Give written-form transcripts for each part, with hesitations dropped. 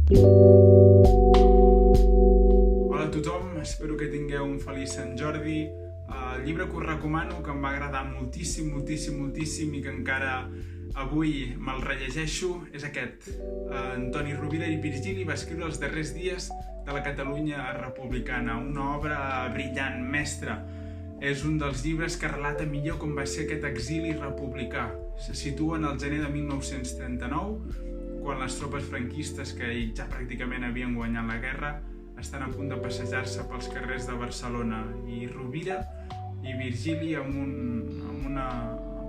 Hola a tothom, espero que tingueu un feliç Sant Jordi. El llibre que us recomano, que em va agradar moltíssim i que encara avui me'l rellegeixo, és aquest. Antoni Rovira i Virgili va escriure Els darrers dies de la Catalunya republicana, una obra brillant, mestra. És un dels llibres que relata millor com va ser aquest exili republicà. Se situa en el gener de 1939, quan les tropes franquistes, que ja pràcticament havien guanyat la guerra, estan a punt de passejar-se pels carrers de Barcelona. I Rovira i Virgili, amb una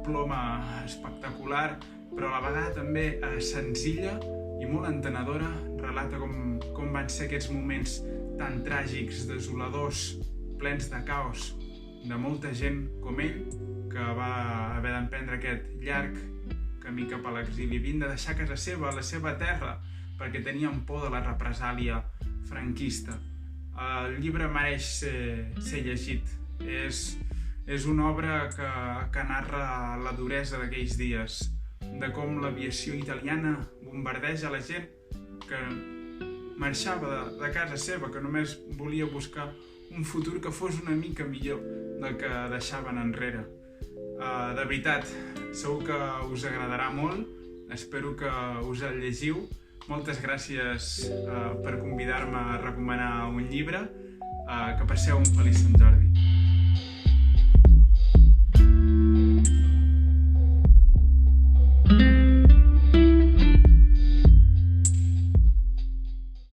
ploma espectacular, però a la vegada també senzilla i molt entenedora, relata com van ser aquests moments tan tràgics, desoladors, plens de caos, de molta gent com ell, que va haver d'emprendre aquest llarg camí cap a l'exili, havien de deixar casa seva, la seva terra, perquè tenien por de la represàlia franquista. El llibre mereix ser llegit. És una obra que narra la duresa d'aquells dies, de com l'aviació italiana bombardeja la gent que marxava de casa seva, que només volia buscar un futur que fos una mica millor del que deixaven enrere. De veritat, segur que us agradarà molt, espero que us el llegiu. Moltes gràcies per convidar-me a recomanar un llibre, que passeu un feliç Sant Jordi.